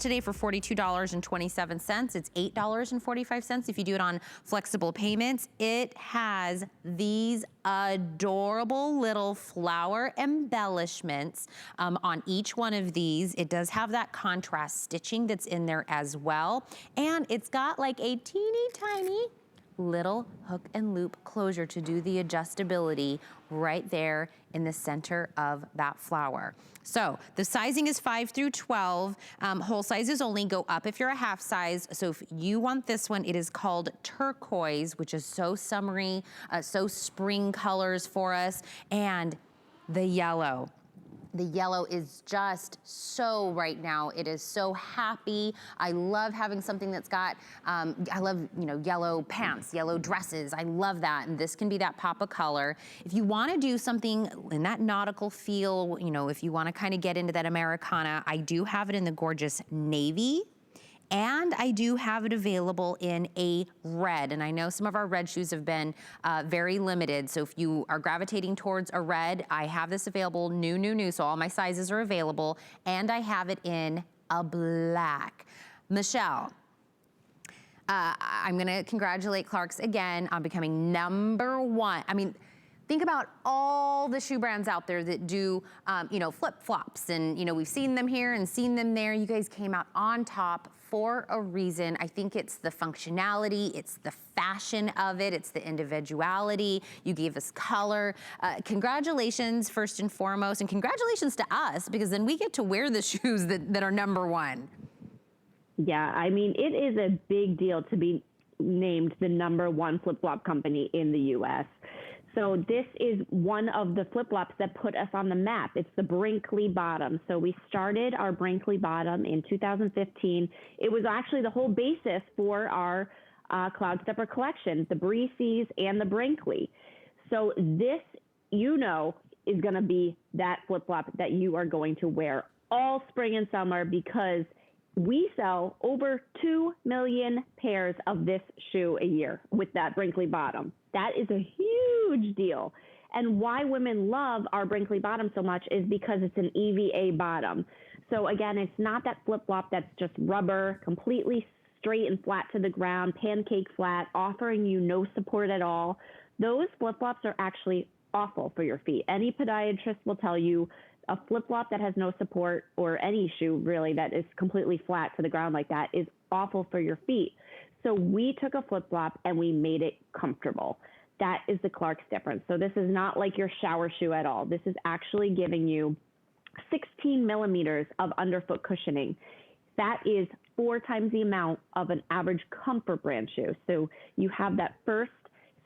today for $42.27. It's $8.45 if you do it on flexible payments. It has these adorable little flower embellishments on each one of these. It does have that contrast stitching that's in there as well. And it's got like a teeny tiny little hook and loop closure to do the adjustability right there in the center of that flower. So the sizing is 5 through 12. Whole sizes only go up if you're a half size. So if you want this one, it is called Turquoise, which is so summery, so spring colors for us. And the yellow. The yellow is just so right now. It is so happy. I love having something that's got, I love, you know, yellow pants, yellow dresses. I love that. And this can be that pop of color. If you want to do something in that nautical feel, you know, if you want to kind of get into that Americana, I do have it in the gorgeous navy. And I do have it available in a red. And I know some of our red shoes have been very limited. So if you are gravitating towards a red, I have this available, new. So all my sizes are available. And I have it in a black. Michelle, I'm gonna congratulate Clarks again on becoming #1. I mean, think about all the shoe brands out there that do, you know, flip-flops, and you know, we've seen them here and seen them there. You guys came out on top for a reason. I think it's the functionality, it's the fashion of it, it's the individuality. You gave us color. Congratulations first and foremost, and congratulations to us, because then we get to wear the shoes that are #1. Yeah, I mean, it is a big deal to be named the #1 flip-flop company in the U.S. So this is one of the flip-flops that put us on the map. It's the Brinkley bottom. So we started our Brinkley bottom in 2015. It was actually the whole basis for our Cloudstepper collection, the Breezy's and the Brinkley. So this, you know, is going to be that flip-flop that you are going to wear all spring and summer, because we sell over 2 million pairs of this shoe a year with that Brinkley bottom. That is a huge deal. And why women love our Brinkley bottom so much is because it's an EVA bottom. So again, it's not that flip-flop that's just rubber, completely straight and flat to the ground, pancake flat, offering you no support at all. Those flip-flops are actually awful for your feet. Any podiatrist will tell you a flip-flop that has no support, or any shoe really that is completely flat to the ground like that, is awful for your feet. So we took a flip-flop and we made it comfortable. That is the Clarks difference. So this is not like your shower shoe at all. This is actually giving you 16 millimeters of underfoot cushioning. That is 4 times the amount of an average comfort brand shoe. So you have that first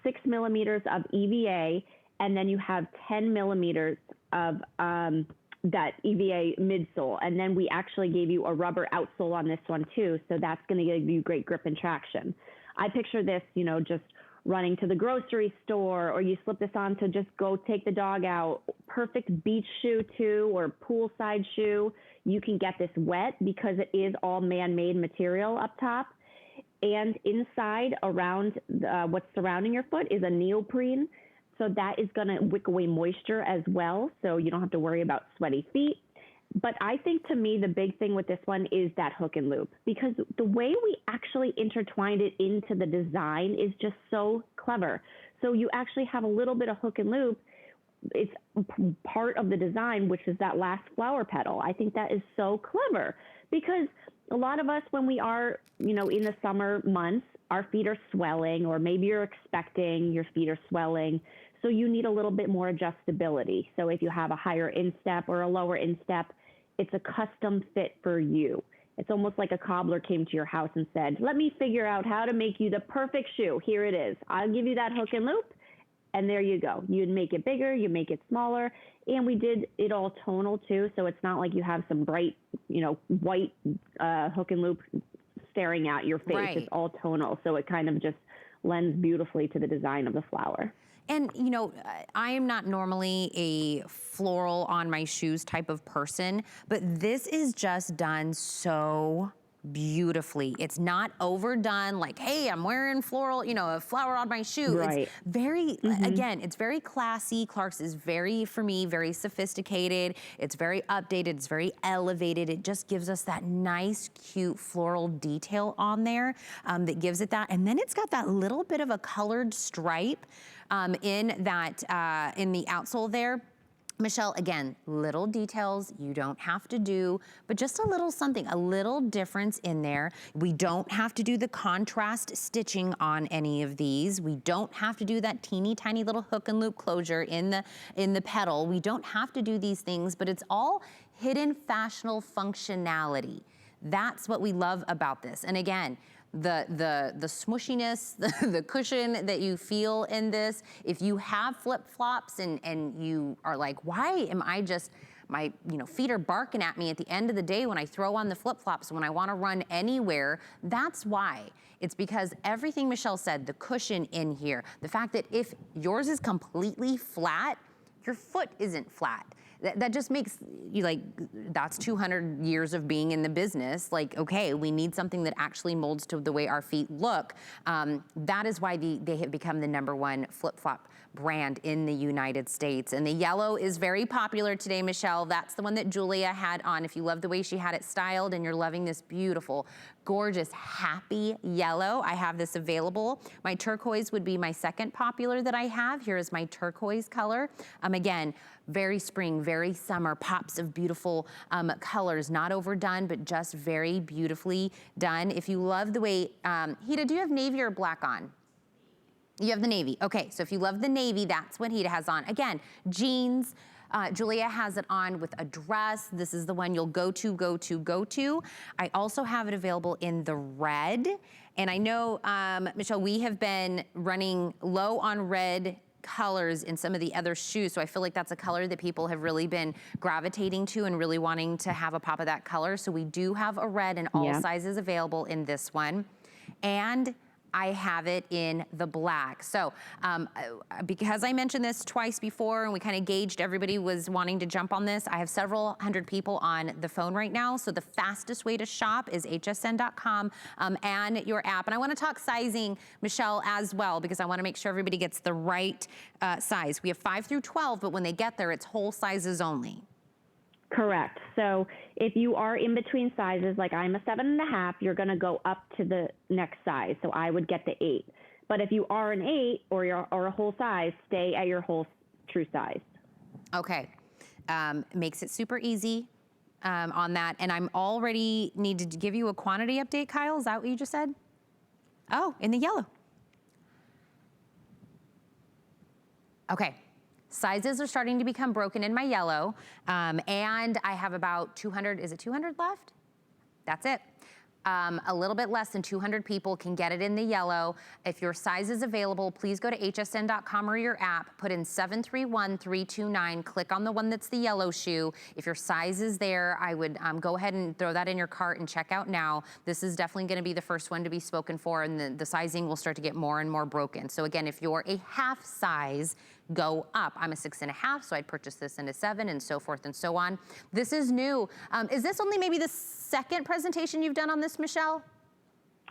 6 millimeters of EVA, and then you have 10 millimeters of that EVA midsole. And then we actually gave you a rubber outsole on this one too. So that's going to give you great grip and traction. I picture this, you know, just running to the grocery store, or you slip this on to just go take the dog out. Perfect beach shoe too, or poolside shoe. You can get this wet because it is all man-made material up top. And inside, around what's surrounding your foot, is a neoprene. So that is going to wick away moisture as well, so you don't have to worry about sweaty feet. But I think, to me, the big thing with this one is that hook and loop, because the way we actually intertwined it into the design is just so clever. So you actually have a little bit of hook and loop. It's part of the design, which is that last flower petal. I think that is so clever, because a lot of us, when we are, you know, in the summer months, our feet are swelling, or maybe you're expecting your feet are swelling. So you need a little bit more adjustability. So if you have a higher instep or a lower instep, it's a custom fit for you. It's almost like a cobbler came to your house and said, let me figure out how to make you the perfect shoe. Here it is. I'll give you that hook and loop, and there you go. You make it bigger, you make it smaller, and we did it all tonal too. So it's not like you have some bright, you know, white hook and loop staring at your face. Right. It's all tonal. So it kind of just lends beautifully to the design of the flower. And, you know, I am not normally a floral on my shoes type of person, but this is just done so beautifully. It's not overdone, like, hey, I'm wearing floral, you know, a flower on my shoe. Right. It's very, again, it's very classy. Clark's is very, for me, very sophisticated. It's very updated. It's very elevated. It just gives us that nice, cute floral detail on there that gives it that. And then it's got that little bit of a colored stripe in that, in the outsole there. Michelle, again, little details you don't have to do, but just a little something, a little difference in there. We don't have to do the contrast stitching on any of these. We don't have to do that teeny tiny little hook and loop closure in the petal. We don't have to do these things, but it's all hidden fashionable functionality. That's what we love about this. And again, the smushiness, the cushion that you feel in this, if you have flip-flops and you are like, why am I just, my feet are barking at me at the end of the day when I throw on the flip-flops when I want to run anywhere, that's why. It's because everything Michelle said, the cushion in here, the fact that if yours is completely flat, your foot isn't flat. That just makes you like, that's 200 years of being in the business. Like, okay, we need something that actually molds to the way our feet look. That is why they have become the #1 flip-flop brand in the United States. And the yellow is very popular today, Michelle. That's the one that Julia had on. If you love the way she had it styled and you're loving this beautiful, gorgeous, happy yellow, I have this available. My turquoise would be my second popular that I have. Here is my turquoise color. Again, very spring, very summer, pops of beautiful colors, not overdone, but just very beautifully done. If you love the way, Hita, do you have navy or black on? You have the navy. Okay, so if you love the navy, that's what Hita has on. Again, jeans. Julia has it on with a dress. This is the one you'll go to. I also have it available in the red. And I know, Michelle, we have been running low on red colors in some of the other shoes, so I feel like that's a color that people have really been gravitating to and really wanting to have a pop of that color. So we do have a red in all sizes available in this one. And I have it in the black. So because I mentioned this twice before and we kind of gauged everybody was wanting to jump on this, I have several hundred people on the phone right now. So the fastest way to shop is hsn.com and your app. And I want to talk sizing, Michelle, as well, because I want to make sure everybody gets the right size. We have 5 through 12, but when they get there, it's whole sizes only. Correct. So if you are in between sizes, like I'm a 7.5, you're going to go up to the next size. So I would get the 8. But if you are an 8 or a whole size, stay at your whole true size. Okay. Makes it super easy on that. And I'm already need to give you a quantity update, Kyle. Is that what you just said? Oh, in the yellow. Okay. Sizes are starting to become broken in my yellow, and I have about 200, is it 200 left? That's it. A little bit less than 200 people can get it in the yellow. If your size is available, please go to hsn.com or your app, put in 731329, click on the one that's the yellow shoe. If your size is there, I would go ahead and throw that in your cart and check out now. This is definitely gonna be the first one to be spoken for, and the sizing will start to get more and more broken. So again, if you're a half size, go up. I'm a 6.5, so I'd purchase this in a 7 and so forth and so on. This is new. Is this only maybe the second presentation you've done on this, Michelle?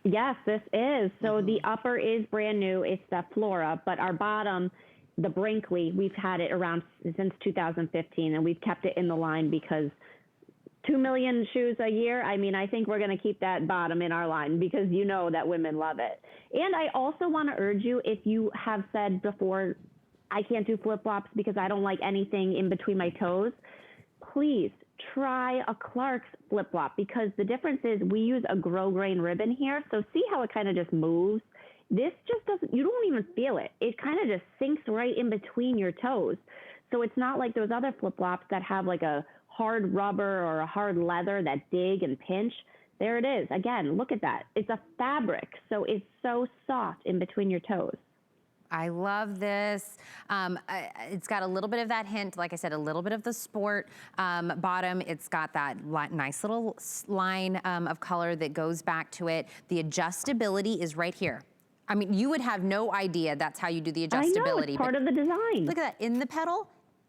Yes, this is. So the upper is brand new. It's the Flora, but our bottom, the Brinkley, we've had it around since 2015, and we've kept it in the line because 2 million shoes a year. I mean, I think we're going to keep that bottom in our line because you know that women love it. And I also want to urge you, if you have said before, I can't do flip-flops because I don't like anything in between my toes, please try a Clark's flip-flop, because the difference is we use a grosgrain ribbon here. So see how it kind of just moves? This just doesn't, you don't even feel it. It kind of just sinks right in between your toes. So it's not like those other flip-flops that have like a hard rubber or a hard leather that dig and pinch. There it is. Again, look at that. It's a fabric. So it's so soft in between your toes. I love this. It's got a little bit of that hint, like I said, a little bit of the sport bottom. It's got that nice little line of color that goes back to it. The adjustability is right here. I mean, you would have no idea that's how you do the adjustability. I know, it's part of the design. Look at that, in the pedal,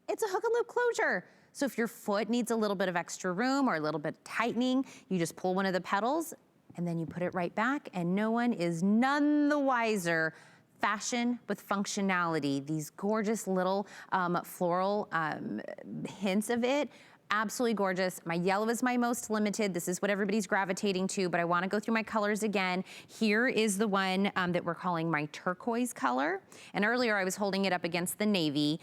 it's a hook and loop closure. So if your foot needs a little bit of extra room or a little bit of tightening, you just pull one of the pedals, and then you put it right back, and no one is none the wiser. Fashion with functionality, these gorgeous little floral hints of it. Absolutely gorgeous. My yellow is my most limited. This is what everybody's gravitating to, but I wanna go through my colors again. Here is the one that we're calling my turquoise color. And earlier I was holding it up against the navy.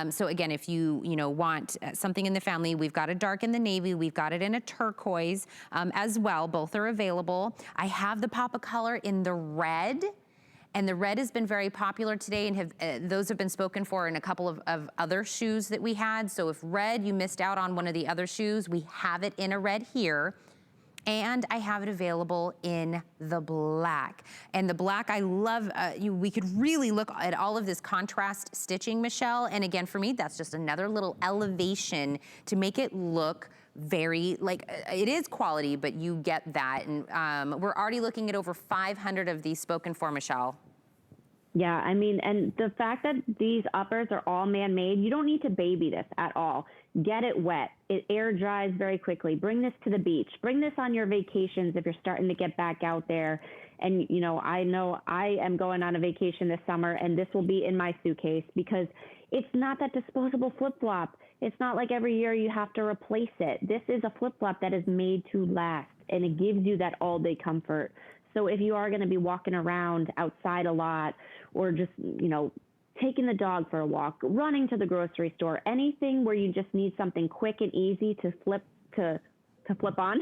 So again, if you want something in the family, we've got a dark in the navy, we've got it in a turquoise as well. Both are available. I have the pop of color in the red. And the red has been very popular today, and those have been spoken for in a couple of other shoes that we had. So if red, you missed out on one of the other shoes, we have it in a red here. And I have it available in the black. And the black, I love, we could really look at all of this contrast stitching, Michelle. And again, for me, that's just another little elevation to make it look very, like, it is quality, but you get that. And we're already looking at over 500 of these spoken for, Michelle. Yeah, I mean, and the fact that these uppers are all man-made, you don't need to baby this at all. Get it wet. It air dries very quickly. Bring this to the beach. Bring this on your vacations if you're starting to get back out there. And, I know I am going on a vacation this summer, and this will be in my suitcase because it's not that disposable flip-flop. It's not like every year you have to replace it. This is a flip-flop that is made to last, and it gives you that all-day comfort. So if you are going to be walking around outside a lot, or just, taking the dog for a walk, running to the grocery store, anything where you just need something quick and easy to flip on,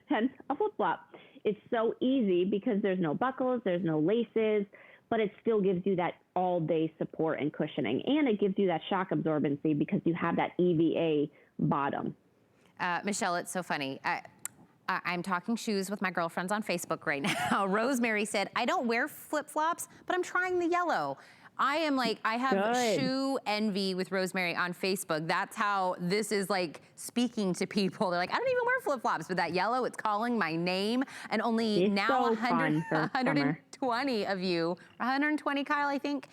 hence a flip-flop. It's so easy because there's no buckles, there's no laces, but it still gives you that all-day support and cushioning. And it gives you that shock absorbency because you have that EVA bottom. Michelle, it's so funny. I'm talking shoes with my girlfriends on Facebook right now. Rosemary said, I don't wear flip-flops, but I'm trying the yellow. I have Good. shoe envy with Rosemary on Facebook. That's how this is like speaking to people. They're like, I don't even wear flip-flops, but that yellow, it's calling my name. And only It's now so 120 of you, 120, Kyle, I think,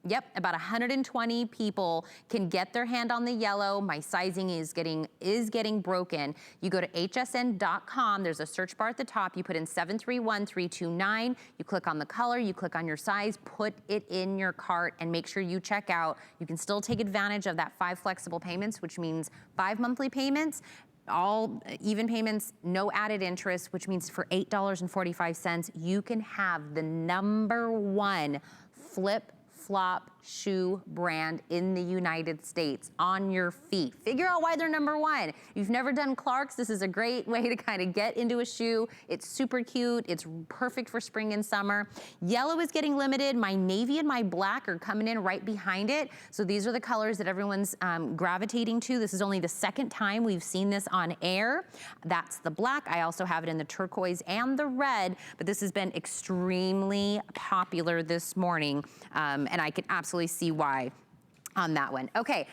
yep, about 120 people can get their hand on the yellow. My sizing is getting broken. You go to hsn.com. There's a search bar at the top. You put in 731329. You click on the color. You click on your size. Put it in your cart and make sure you check out. You can still take advantage of that 5 flexible payments, which means 5 monthly payments. All even payments, no added interest, which means for $8.45, you can have the #1 flip-flop shoe brand in the United States on your feet. Figure out why they're #1. If you've never done Clarks, this is a great way to kind of get into a shoe. It's super cute. It's perfect for spring and summer. Yellow is getting limited. My navy and my black are coming in right behind it. So these are the colors that everyone's gravitating to. This is only the second time we've seen this on air. That's the black. I also have it in the turquoise and the red, but this has been extremely popular this morning, and I can absolutely see why on that one. Okay,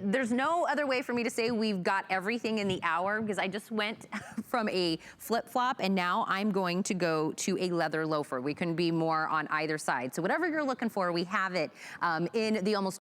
there's no other way for me to say we've got everything in the hour because I just went from a flip-flop and now I'm going to go to a leather loafer. We couldn't be more on either side. So whatever you're looking for, we have it in the almost